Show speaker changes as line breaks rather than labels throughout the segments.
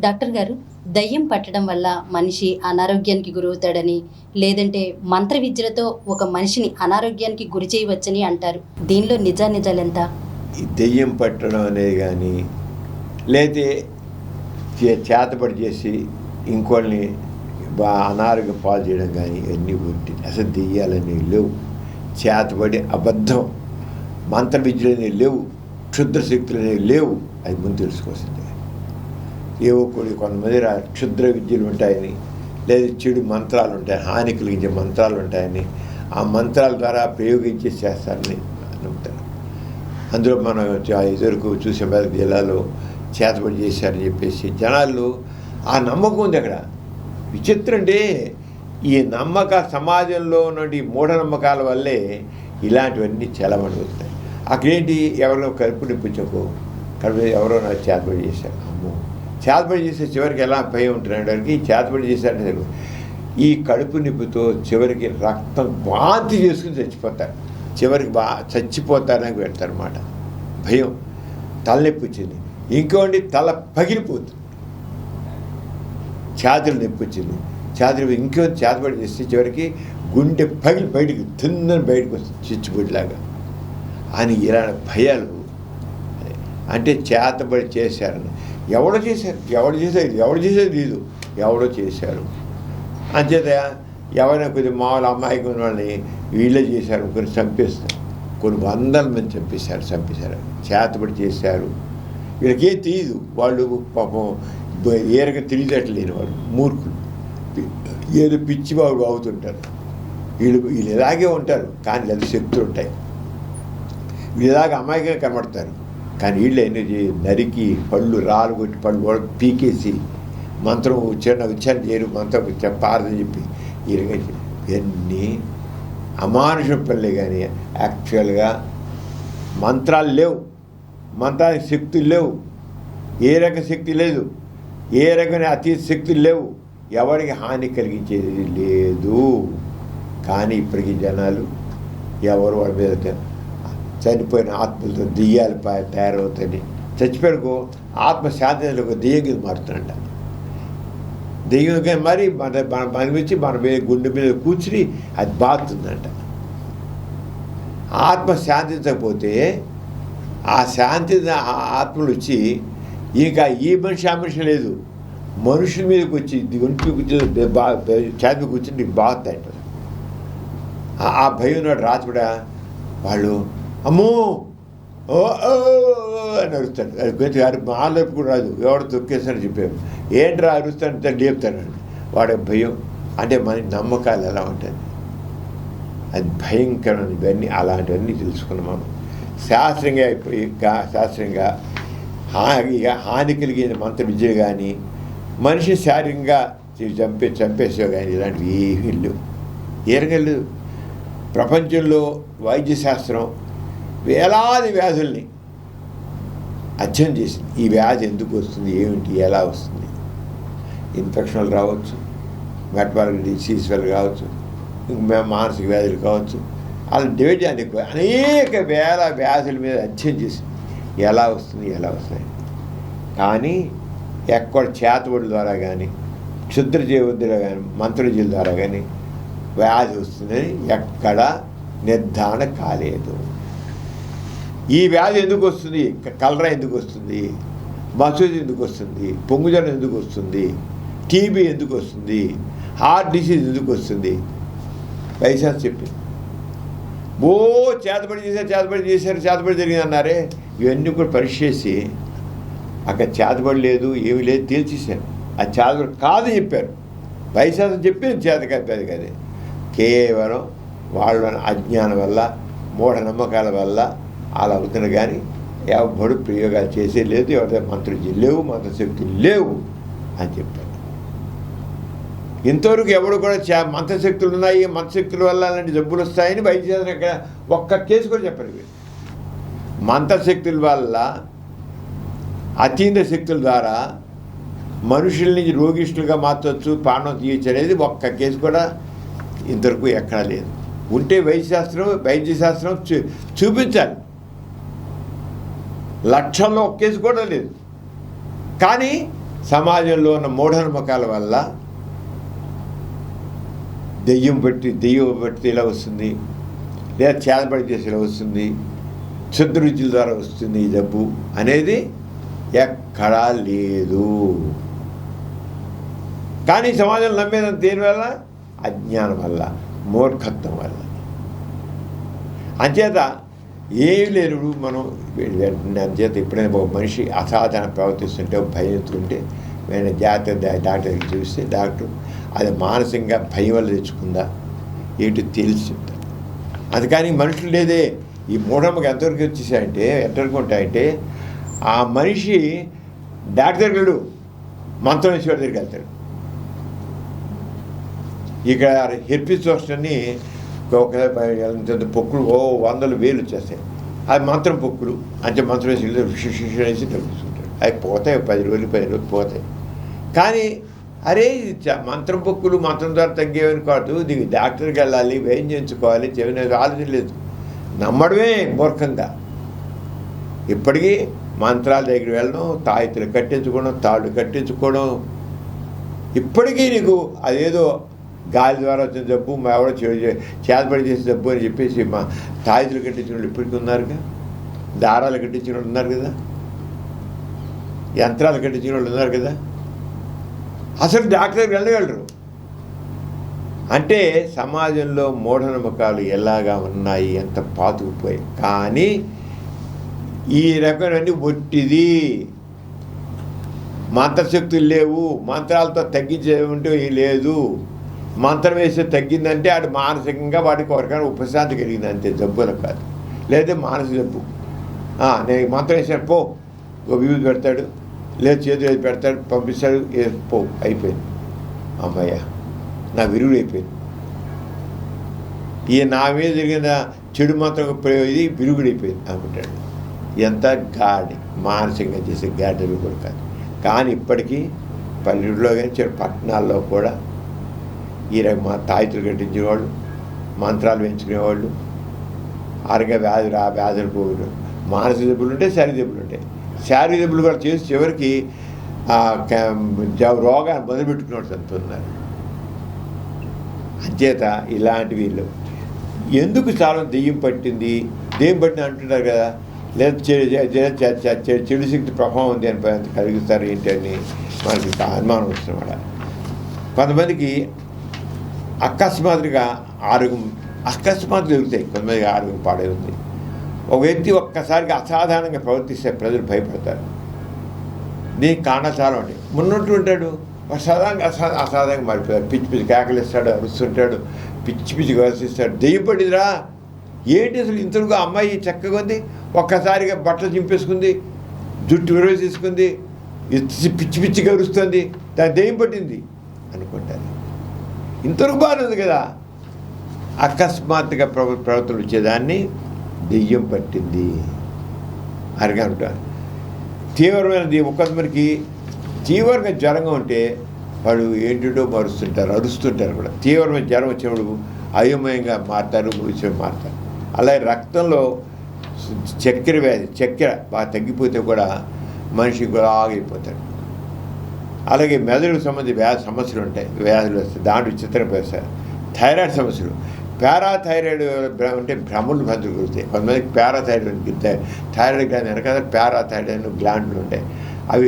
Doctor గారు, దయ్యం పట్టడం వల్ల మనిషి అనారోగ్యానికి గురవుతాడని, లేదంటే మంత్ర విద్యలతో ఒక మనిషిని అనారోగ్యానికి గురి చేయవచ్చని అంటారు. దీనిలో నిజానిజాలెంత?
ఈ దెయ్యం పట్టడం అనేది కానీ, లేతే చేతబడి చేసి ఇంకోళ్ళని అనారోగ్యం పాలు చేయడం కానీ ఇవన్నీ ఒట్టి. అసలు దెయ్యాలనేవి లేవు. చేతబడి అబద్ధం. మంత్ర విద్యలు అనేవి లేవు. క్షుద్ర శక్తులు అనేవి లేవు. అది ముందు తెలుసుకోవాల్సిందే. ఏవో కొంతమంది క్షుద్ర విద్యలు ఉంటాయని, లేదా చెడు మంత్రాలు ఉంటాయి, హాని కలిగించే మంత్రాలు ఉంటాయని, ఆ మంత్రాల ద్వారా ప్రయోగించే చేస్తారని నమ్ముతారు. అందులో మనం ఎదురుకు చూసే మెదక్ జిల్లాలో చేతబడి చేశారని చెప్పేసి జనాలు ఆ నమ్మకం ఉంది. అక్కడ విచిత్రం అంటే ఈ సమాజంలో నుండి మూఢనమ్మకాల వల్లే ఇలాంటివన్నీ చాలామంది వస్తాయి. అక్కడేంటి, ఎవరో కడుపు నిప్పించకు, ఎవరో నాకు చేతబడి చేశారు, అమ్మో చేతబడి చేసే చివరికి ఎలా భయం ఉంటున్నాడానికి చేతబడి చేశారంటే ఈ కడుపు నిప్పుతో చివరికి రక్తం వాంతి చేసుకుని చచ్చిపోతారు. చివరికి చచ్చిపోతారని పెడతారు అన్నమాట. భయం. తలనొప్పి వచ్చింది, ఇంకోండి తల పగిలిపోతుంది, ఛాతీలు నొప్పి వచ్చింది, ఛాతీలు ఇంకో చేతబడి చేస్తే చివరికి గుండె పగిలి బయటికి తిందని బయటకు వస్తుంది చిచ్చుబడిలాగా అని. ఇలా భయాలు అంటే చేతబడి చేశారని. ఎవడో చేసేది లేదు, ఎవడో చేశారు అంచేత. ఎవరైనా కొద్దిగా మామూలు అమ్మాయికి ఉన్న వాళ్ళని వీళ్ళే చేశారు, కొన్ని చంపేస్తారు, కొన్ని వందల మంది చంపేశారు, చేతబడి చేశారు. వీళ్ళకేం తెలియదు, వాళ్ళు పాపం ఏరగా తెలియదట్లేని వాళ్ళు మూర్ఖులు, ఏదో పిచ్చి బాబు అవుతుంటారు. వీళ్ళు ఇలాగే ఉంటారు, కానీ లేదా శక్తులు ఉంటాయి. వీళ్ళు ఇలాగ అమాయకంగా కనబడతారు, కానీ వీళ్ళు ఎన్ని నరికి పళ్ళు రాళ్ళు కొట్టి పళ్ళు కూడా పీకేసి మంత్రం ఉచ్చారణ చేయరు, మంత్రం చెప్పారని చెప్పి ఇవన్నీ అమానుష పనులే. కానీ యాక్చువల్గా మంత్రాలు లేవు, మంత్రానికి శక్తులు లేవు, ఏ రకం శక్తి లేదు, ఏ రకమైన అతీత శక్తులు లేవు, ఎవరికి హాని కలిగించేది లేదు. కానీ ఇప్పటికీ జనాలు ఎవరు వాళ్ళ మీద చనిపోయిన ఆత్మలతో దెయ్యాలు తయారవుతాయని, చచ్చిపోయాడుకో ఆత్మ శాంతిలోకి దెయ్యం కింద మారుతుందంట. దెయ్యంగా మరి మన వచ్చి మన మీద గుండె మీద కూర్చుని అది బాగుతుందంట. ఆత్మ శాంతించకపోతే ఆ శాంతి ఆత్మలు వచ్చి ఇంకా ఈ మనిషి ఆ మనిషి లేదు, మనుషుల మీదకి వచ్చి ఒంటి కూర్చొని చేతి కూర్చుని బాగుతాయంట. ఆ భయం నాడు రాత్రి వాళ్ళు అమ్మో ఓ అని అరుస్తాడు. అది కొంచెం మాలోపు కూడా రాదు, ఎవడు తొక్కేస్తాడని చెప్పారు. ఏంట్రా అరుస్తాడంటే లేపుతాడండి. వాడి భయం అంటే మన నమ్మకాలు ఎలా ఉంటాయి, అది భయంకరమైన. ఇవన్నీ అలాంటివన్నీ తెలుసుకున్నాం మనం శాస్త్రంగా. హాని కలిగిన మంత్ర విద్యలు కానీ, మనిషి శారీరంగా చంపేసేవి కానీ ఇలాంటివి ఏమీ లేవు, ఏరగలు. ప్రపంచంలో వైద్యశాస్త్రం వేలాది వ్యాధుల్ని అధ్యయనం చేసింది. ఈ వ్యాధి ఎందుకు వస్తుంది, ఏమిటి, ఎలా వస్తుంది, ఇన్ఫెక్షన్లు రావచ్చు, మెటబాలిక్ డిసీజ్ వల్ల కావచ్చు, మానసిక వ్యాధులు కావచ్చు, అలా డివైడ్ చేయాలి. అనేక వేల వ్యాధుల మీద అధ్యయనం చేసింది, ఎలా వస్తాయి. కానీ ఎక్కడ చేతబడి ద్వారా కానీ, క్షుద్ర జీవద్దుల కానీ, మంత్రజీల ద్వారా కానీ వ్యాధి వస్తుందని ఎక్కడ నిర్ధారణ కాలేదు. ఈ వ్యాధి ఎందుకు వస్తుంది, కలరా ఎందుకు వస్తుంది, మసూది ఎందుకు వస్తుంది, పొంగుజనం ఎందుకు వస్తుంది, టీబీ ఎందుకు వస్తుంది, హార్ట్ డిసీజ్ ఎందుకు వస్తుంది, వైశాఖ్ చెప్పింది. చేతబడి చేశారు జరిగింది అన్నారే. ఇవన్నీ కూడా పరీక్ష చేసి అక్కడ చేతబడి లేదు, ఏమీ లేదు తేల్చేశారు. ఆ చేతబడి కాదని చెప్పారు. వైశాఖం చెప్పింది చేత కాదు కదే. కేవలం వాళ్ళ అజ్ఞానం వల్ల, మూఢనమ్మకాల వల్ల అలా అవుతున్నారు. కానీ ఎవరు ప్రయోగాలు చేసే లేదు, ఎవరి మంత్రులు లేవు, మంత్రశక్తులు లేవు అని చెప్పారు. ఇంతవరకు ఎవడు కూడా మంత్రశక్తులు ఉన్నాయి, మంత్రశక్తుల వల్ల అలాంటి జబ్బులు వస్తాయని వైద్యశాస్త్రం ఇక్కడ ఒక్క కేసు కూడా చెప్పరు. మంత్రశక్తుల వల్ల, అతీత శక్తుల ద్వారా మనుషుల్ని రోగిష్ఠులుగా మార్చవచ్చు, ప్రాణం తీయచ్చు అనేది ఒక్క కేసు కూడా ఇంతవరకు ఎక్కడా లేదు. ఉంటే వైద్యశాస్త్రం చూపించాలి. లక్షల్లో ఒక్క కేసు కూడా లేదు. కానీ సమాజంలో ఉన్న మూఢనమ్మకాల వల్ల దెయ్యం బట్టి ఇలా వస్తుంది, లేదా చేతబడి చేసి ఇలా వస్తుంది, క్షుద్రరుచుల ద్వారా వస్తుంది ఈ జబ్బు అనేది ఎక్కడా లేదు. కానీ సమాజం నమ్మేదంత దేనివల్ల? అజ్ఞానం వల్ల, మూర్ఖత్వం వల్ల. అంచేత ఏమి లేదు మనం అంచేత ఎప్పుడైనా ఒక మనిషి అసాధారణ ప్రవర్తిస్తుంటే భయం ఎత్తుకుంటే నేను డాక్టర్కి చూస్తే డాక్టర్ అది మానసికంగా భయం వల్ల తెచ్చుకుందా ఏంటి తెలిసి చెప్తారు. అందుకని మనుషులు లేదే ఈ మూఢమ్మకి ఎంతవరకు వచ్చేసాయంటే ఎంతవరకు ఉంటాయంటే ఆ మనిషి డాక్టర్ దగ్గర మంత్రం వేసేవాడి దగ్గరికి వెళ్తాడు. ఇక్కడ హెర్పిస్ అని ఒకసారి పొక్కులు 100,000 వచ్చేస్తాయి. అది మంత్రం పొక్కులు అంటే మంత్రం వేసి తగ్గిస్తుంటాడు. అవి పోతాయి 10 రోజులు పోతాయి. కానీ అరే మంత్రం పొక్కులు మంత్రం ద్వారా తగ్గేవని కాదు, దీనికి డాక్టర్కి వెళ్ళాలి, వైద్యం చేయించుకోవాలి, చెవిన ఆలోచన లేదు, నమ్మడమే మూర్ఖంగా. ఇప్పటికీ మంత్రాల దగ్గర వెళ్ళడం, తాయితులు కట్టించుకోవడం, తాళ్ళు కట్టించుకోవడం, ఇప్పటికీ నీకు అదేదో గాలి ద్వారా వచ్చిన జబ్బు మా ఎవడో చేతబడి చేసే జబ్బు అని చెప్పేసి మా తాయితులు కట్టించిన వాళ్ళు ఇప్పటికీ ఉన్నారుగా, దారాలు కట్టించిన వాళ్ళు ఉన్నారు కదా, యంత్రాలు కట్టించిన వాళ్ళు ఉన్నారు కదా. అసలు డాక్టర్కి వెళ్ళగలరు. అంటే సమాజంలో మూఢనమ్మకాలు ఎలాగా ఉన్నాయి, ఎంత పాతుకుపోయాయి. కానీ ఈ రకమైనవన్నీ ఒట్టిది, మంత్రశక్తులు లేవు, మంత్రాలతో తగ్గించేమంటూ లేదు. మంత్రం వేస్తే తగ్గిందంటే వాడు మానసికంగా వాడికి ఒకరికైనా ఉపశాంతి కలిగింది అంతే, జబ్బులు కాదు. లేదా మానసిక జబ్బు నేను మంత్రం వేసాను పో, విభూతి పెడతాడు, లేదు చేతులు పెడతాడు, పంపిస్తాడు, పో అయిపోయింది, అమ్మయ్య నా విరుగుడు అయిపోయింది. నా మీద జరిగిన చెడు మంత్రం ఇది విరుగుడైపోయింది అనుకుంటాడు. ఎంత గాడి, మానసికంగా చేసే గాడి కూడా కాదు. కానీ ఇప్పటికీ పల్లెల్లో కానీ పట్టణాల్లో కూడా ఈ రకం తాయితులు కట్టించిన వాళ్ళు, మంత్రాలు పెంచుకునేవాళ్ళు, వ్యాధులు పోగులు, మానసిక దెబ్బలు ఉంటాయి, శారీరక దెబ్బలు ఉంటాయి. శారీరక దెబ్బలు కూడా చేసి చివరికి రోగాన్ని మొదలుపెట్టుకున్నట్టు అంటున్నారు. అంచేత ఇలాంటి వీళ్ళు ఎందుకు చాలా దెయ్యం పట్టింది, దెయ్యం పట్టింది అంటున్నారు కదా, లేదా చెడు శక్తి ప్రభావం ఉంది అని కలిగిస్తారు ఏంటి అని మనకి అనుమానం వస్తున్నమాట. కొంతమందికి అకస్మాత్తుగా జరుగుతాయి, కొంతమందికి ఆరోగ్యం పాడవుతుంది. ఒక వ్యక్తి ఒక్కసారిగా అసాధారణంగా ప్రవర్తిస్తే ప్రజలు భయపడతారు. దీనికి కారణాలు చాలా ఉంటాయి. మున్నట్టు ఉంటాడు, అసాధారణంగా మారిపోతాడు, పిచ్చి కేకలిస్తాడు, అరుస్తుంటాడు, పిచ్చి విమర్శిస్తాడు. దెయ్యం పడిందిరా ఏంటి అసలు ఇంతకు అమ్మాయి చక్కగా ఉంది, ఒక్కసారిగా బట్టలు చింపేసుకుంది, జుట్టు విరవేసేసుకుంది, పిచ్చి గరుస్తుంది, దాని దెయ్యం పట్టింది అనుకుంటారు. ఇంతవరకు బాగానే ఉంది కదా, అకస్మాత్తుగా ప్రవర్తనలు వచ్చేదాన్ని దెయ్యం పట్టింది అరిగా ఉంటారు. తీవ్రమైనది కొంతమందికి తీవ్రంగా జ్వరంగా ఉంటే వాళ్ళు ఏంటో అరుస్తుంటారు కూడా. తీవ్రమైన జ్వరం వచ్చినప్పుడు అయోమయంగా మారుతారు, మారుతారు. అలాగే రక్తంలో చక్కెర బాగా తగ్గిపోతే కూడా మనిషి ఆగిపోతాడు. అలాగే మెదడుకు సంబంధించి సమస్యలు ఉంటాయి, వ్యాధులు వస్తాయి, దాంట్లో చిత్రం వేస్తారు. థైరాయిడ్ సమస్యలు, పారాథైరాయిడ్ అంటే భ్రమలు కలుగుతాయి. కొంతమందికి పారాథైరాయిడ్ థైరాయిడ్ గ్లాండ్ వెనకాల పారాథైరాయిడ్ గ్లాండ్లు ఉంటాయి. అవి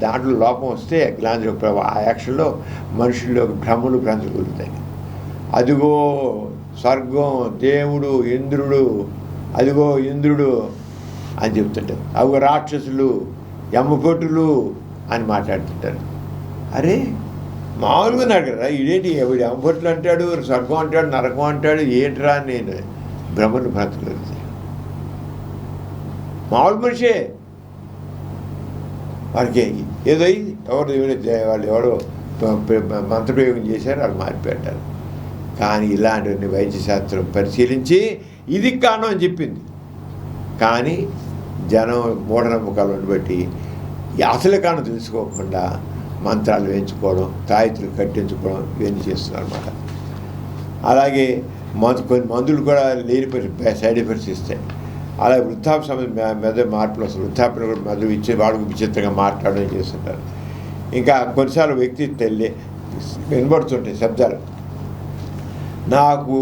దాంట్లో లోపం వస్తే గ్లాండ్ ఆ యాక్షన్లో మనుషుల్లో భ్రమలు గ్రంథులు కలుగుతాయి. అదిగో స్వర్గం, దేవుడు, ఇంద్రుడు, అదిగో ఇంద్రుడు అని చెప్తుంటారు. అదిగో రాక్షసులు, యమపొట్టులు అని మాట్లాడుతుంటారు. అరే మామూలుగా ఉన్నాడు కదా, ఇదేంటి ఎవడు యమపొట్లు అంటాడు, స్వర్గం అంటాడు, నరకం అంటాడు, ఏంట్రా అని నేను భ్రమను బ్రతకగలుగుతాయి. మామూలు మనిషే, వారికి ఏదో వాళ్ళు ఎవడో మంత్రప్రయోగం చేశారు, వాళ్ళు మారిపెట్టారు. కానీ ఇలాంటివన్నీ వైద్యశాస్త్రం పరిశీలించి ఇది కారణం అని చెప్పింది. కానీ జనం మూఢనమ్మకాలను బట్టి అసలు కారణం తెలుసుకోకుండా మంత్రాలు వేయించుకోవడం, తాయితులు కట్టించుకోవడం ఇవన్నీ చేస్తున్నారు అన్నమాట. అలాగే కొన్ని మందులు కూడా లేని సైడ్ ఎఫెక్ట్స్ ఇస్తాయి. అలాగే వృద్ధాప్య సమస్య మెదడు మార్పులు వస్తాయి. వృద్ధాప్యం కూడా మెదడు ఇచ్చే వాడుకు విచిత్రంగా మాట్లాడడం చేస్తుంటారు. ఇంకా కొన్నిసార్లు వ్యక్తి వినబడుతుంటాయి శబ్దాలు. నాకు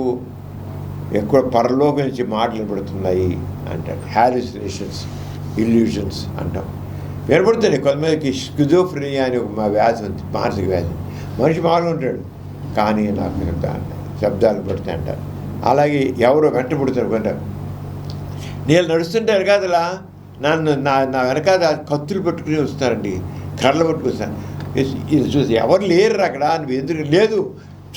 ఎక్కువ పరలోకం నుంచి మాటలు వినబడుతున్నాయి అంటాడు. హ్యాలుసినేషన్స్, ఇల్యూషన్స్ అంటాం. వినబడుతుంది. కొంతమందికి స్కిజోఫ్రెనియా అని ఒక వ్యాధి ఉంది, మానసిక వ్యాధి. మనిషి మామూలుగా ఉంటాడు కానీ నాకు శబ్దాలు పడుతాయి అంటారు. అలాగే ఎవరో వెంట పుడతారు కొంటారు. నేను నడుస్తుంటే వెనకాదలా నా వెనకాద కత్తులు పట్టుకుని వస్తారండి, కర్రలు పట్టుకుని వస్తాను. ఇది చూసి ఎవరు లేరు అక్కడ, నువ్వు ఎందుకు లేదు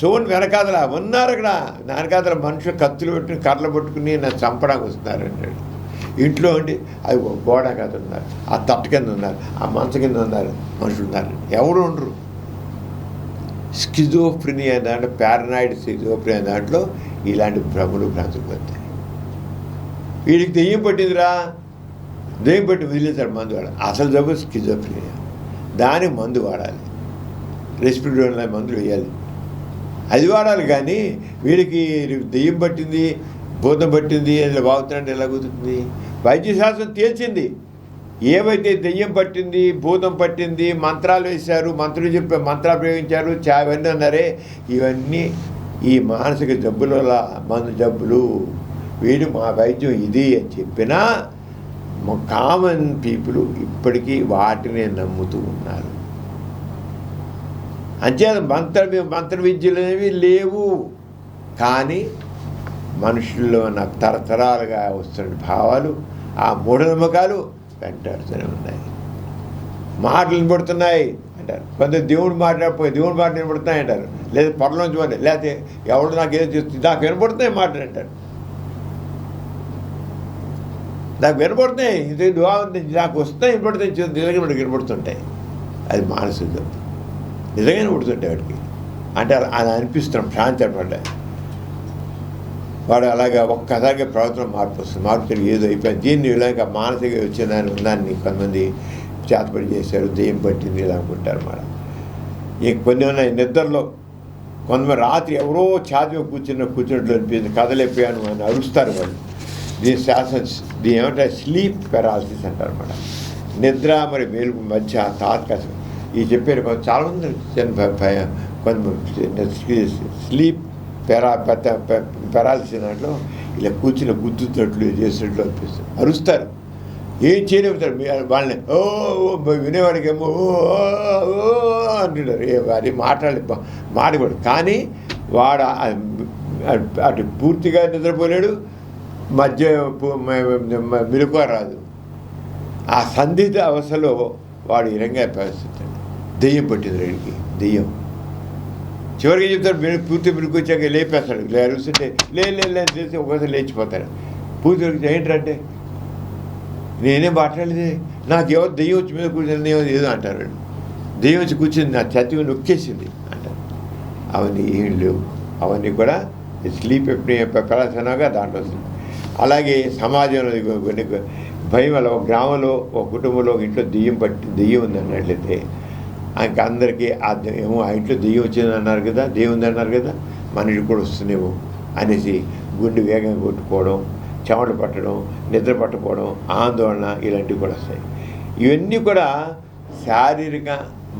చూడండి వెనకాదలా ఉన్నారు అక్కడ. నా వెనకాదల మనుషులు కత్తులు పెట్టుకుని కర్రలు పట్టుకుని నన్ను చంపడానికి వస్తున్నారు అన్నాడు. ఇంట్లో ఉండి అది గోడ కథ ఉన్నారు, ఆ తట్టు కింద ఉన్నారు, ఆ మంచం కింద ఉన్నారు, మనుషులు ఉన్నారు, ఎవరు ఉండరు. స్కిజోఫ్రెనియా దాంట్లో, పారనాయిడ్ స్కిజోఫ్రెనియా దాంట్లో ఇలాంటి భ్రమలు భ్రాంతులు వస్తాయి. వీడికి దెయ్యం పట్టిందిరా, దెయ్యం పట్టి వదిలేసాడు మందు వాడాలి. అసలు జబ్బు స్కిజోఫ్రెనియా, దానికి మందు వాడాలి, రెస్పిరేటరీ మందులు వేయాలి, అది వాడాలి. కానీ వీడికి దెయ్యం పట్టింది, భూతం పట్టింది అని బాగుతున్నట్టు ఎలా కుదురుతుంది? వైద్యశాస్త్రం తేల్చింది. ఏవైతే దెయ్యం పట్టింది, భూతం పట్టింది, మంత్రాలు వేశారు, మంత్రులు చెప్పారు, మంత్రాలు ప్రయోగించారు, ఇవన్నీ అన్నారే, ఇవన్నీ ఈ మానసిక జబ్బుల మందు జబ్బులు. వీడు మా వైద్యం ఇది అని చెప్పినా కామన్ పీపుల్ ఇప్పటికీ వాటిని నమ్ముతూ ఉన్నారు. అంచేత మంత్ర విద్యలు అనేవి లేవు. కానీ మనుషుల్లో ఉన్న తరతరాలుగా వస్తున్న భావాలు, ఆ మూఢనమ్మకాలు వెంటాడుతూనే ఉన్నాయి. మాటలు వినబడుతున్నాయి అంటారు. కొందరు దేవుడు మాట వినబడుతున్నాయి అంటారు. లేదా పొరలోంచి మాట, లేకపోతే ఎవడు నాకు ఏదో చేస్తుంది, నాకు వినబడుతున్నాయి మాటలు అంటారు. నాకు వినబడుతున్నాయి, ఇది నాకు వస్తున్నాయి, వినబడుతాయి, నిజంగా మనకి వినబడుతుంటాయి. అది మానసిక జబ్బు, నిజంగా వినబడుతుంటాయి వాడికి. అంటే అలా అనిపిస్తున్నాం, భ్రాంతి అనమాట. వాడు అలాగా ఒక్కసారిగా ప్రవర్తన మార్పు వస్తుంది, మార్పు ఏదో అయిపోయింది. దీన్ని ఇలాగ మానసిక వచ్చిందని ఉందాన్ని కొంతమంది చేతపడి చేశారు, దెయ్యం పట్టింది ఇలా అనుకుంటారు అన్నమాట. కొన్ని ఉన్నాయి నిద్రలో. కొంతమంది రాత్రి ఎవరో ఛాతి కూర్చున్నట్లు అనిపించింది, కదలేకపోయాను అని అరుస్తారు వాళ్ళు. దీని ఏమంటే స్లీప్ పెరాలసిస్ అంటారు అన్నమాట. నిద్ర మరి మేలుకు మధ్య తాత్కాలిక ఈ చెప్పారు చాలామంది. కొంతమంది స్లీప్ పెరాలసిస్ దాంట్లో ఇలా కూర్చుని గుద్దుతున్నట్లు చేసినట్లు అనిపిస్తుంది, అరుస్తారు, ఏం చేయలేపుతారు వాళ్ళని. ఓ వినేవాడికి ఏమో అంటున్నారు, అది మాట్లాడకూడదు. కానీ వాడు అటు పూర్తిగా నిద్రపోలేడు, మధ్య మెలకువ రాదు. ఆ సందిగ్ధ అవస్థలో వాడు ఇరంగా పరిస్థితి. దెయ్యం పట్టింది రైడికి, దెయ్యం. చివరికి ఏం చెప్తారు, పూర్తి మెలకు వచ్చాక లేపేస్తాడు. అరుస్తుంటే లేని తెలిసి ఒకసారి లేచిపోతాడు. పూర్తి ఏంటంటే నేనేం మాట్లాడలేదు, నాకు ఎవరు దెయ్యం వచ్చి మీద కూర్చొని ఏదో అంటారు. దెయ్యం వచ్చి కూర్చుంది, నా ఛాతీ నొక్కేసింది అంటారు. అవన్నీ ఏం లేవు. అవన్నీ కూడా స్లీప్ ప్రలాసనగా దాంట్లో వస్తుంది. అలాగే సమాజంలో కొన్ని భయం వల్ల ఒక గ్రామంలో, ఒక కుటుంబంలో, ఒక ఇంట్లో దెయ్యం ఉంది అన్నట్లయితే ఇంక అందరికీ ఏమో ఆ ఇంట్లో దెయ్యం వచ్చింది అన్నారు కదా, దెయ్యం ఉంది అన్నారు కదా, మన ఇంటికి కూడా వస్తుందేమో అనేసి గుండె వేగంగా కొట్టుకోవడం, చెమటలు పట్టడం, నిద్ర పట్టకపోవడం, ఆందోళన ఇలాంటివి కూడా వస్తాయి. ఇవన్నీ కూడా శారీరక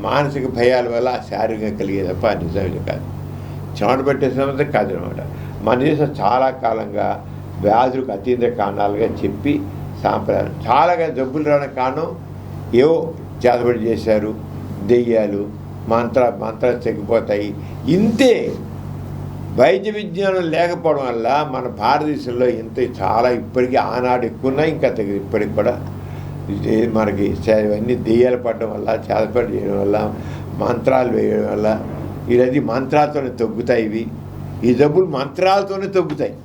మానసిక భయాల వల్ల శారీరకంగా కలిగే తప్ప నిజాలు కాదు. చెమట పట్టే సమస్య కాదనమాట. మన దేశం చాలా కాలంగా వ్యాధులకు అతీత కారణాలుగా చెప్పి సాంప్రదాయం చాలా జబ్బులు రావడానికి కారణం ఏవో చేతబడి చేశారు, దెయ్యాలు, మంత్రాలు తగ్గిపోతాయి, ఇంతే. వైద్య విజ్ఞానం లేకపోవడం వల్ల మన భారతదేశంలో ఇంత చాలా ఇప్పటికీ ఆనాడు ఎక్కువ ఉన్నాయి, ఇంకా ఇప్పటికి కూడా మనకి ఇవన్నీ దెయ్యాలు పడడం వల్ల, చేతబడి చేయడం వల్ల, మంత్రాలు వేయడం వల్ల, ఇవన్నీ మంత్రాలతోనే తగ్గుతాయి. ఈ జబ్బులు మంత్రాలతోనే తగ్గుతాయి.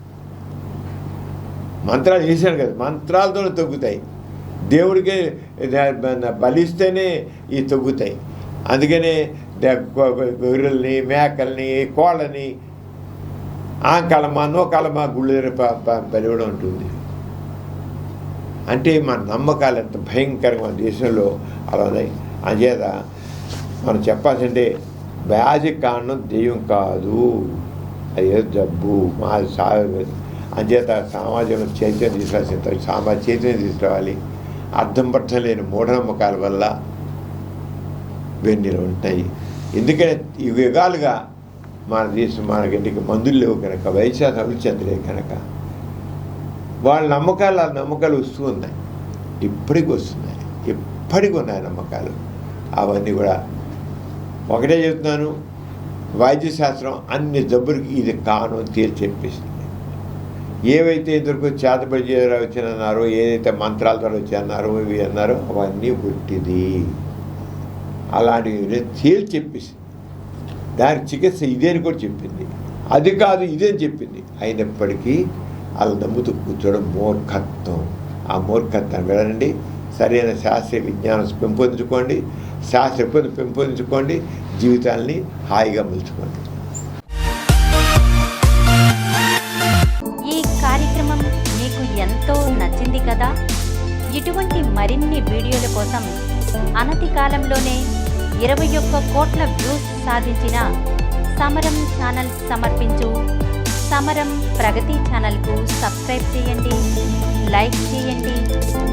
మంత్రాలు చేశాను కదా, మంత్రాలతోనే తగ్గుతాయి. దేవుడికే బలిస్తేనే ఇవి తగ్గుతాయి. అందుకనే గొర్రెల్ని, మేకల్ని, కోళ్ళని ఆంకాలమా నోకాలమా గుళ్ళు బలివడం ఉంటుంది. అంటే మన నమ్మకాలు ఎంత భయంకరంగా మన దేశంలో అలా ఉన్నాయి. అంచేత మనం చెప్పాల్సింటే వ్యాధి కారణం దెయ్యం కాదు, అది ఏదో జబ్బు మా అంచేత సమాజంలో చైతన్యం తీసుకురాల్సిన చైతన్యం తీసుకురావాలి. అర్థం పట్టం లేని మూఢనమ్మకాల వల్ల వెన్నెల ఉంటాయి. ఎందుకంటే ఈ యుగాలుగా మన దేశం మనకి మందులు లేవు కనుక, వైద్యశాస్త్రం అభివృద్ధి చెందలేదు కనుక వాళ్ళ నమ్మకాలు వస్తూ ఉన్నాయి. ఇప్పటికి వస్తున్నాయి, ఎప్పటికి ఉన్నాయి నమ్మకాలు. అవన్నీ కూడా ఒకటే చెప్తున్నాను, వైద్యశాస్త్రం అన్ని జబ్బులకి ఇది కాను తేల్చి చెప్పేసింది. ఏవైతే ఇద్దరికి చేతబడి వచ్చినన్నారో, ఏదైతే మంత్రాలతో వచ్చి అన్నారో, ఇవి అన్నారో అవన్నీ పుట్టిది. అలాంటివి తేల్చి చెప్పేసింది. దానికి చికిత్స ఇదేని కూడా చెప్పింది, అది కాదు ఇదేని చెప్పింది. అయినప్పటికీ అలా నమ్ముతూ కూర్చోవడం మూర్ఖత్వం. ఆ మూర్ఖత్వాన్ని వెళ్ళండి. సరైన శాస్త్రీయ విజ్ఞానం పెంపొందించుకోండి, శాస్త్ర పెంపొందించుకోండి, జీవితాల్ని హాయిగా మలుచుకోండి.
ఈ కార్యక్రమం మీకు ఎంతో నచ్చింది కదా. ఇటువంటి మరిన్ని వీడియోల కోసం అనతి కాలంలోనే 21 కోట్ల వ్యూస్ సాధించిన సమరం ఛానల్ సమర్పించు సమరం ప్రగతి ఛానల్కు సబ్స్క్రైబ్ చేయండి, లైక్ చేయండి,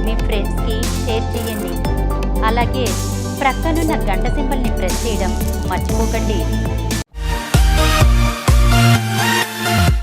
మీ ఫ్రెండ్స్కి షేర్ చేయండి. అలాగే ప్రక్కనున్న గంట సింబల్ని ప్రెస్ చేయడం మర్చిపోకండి.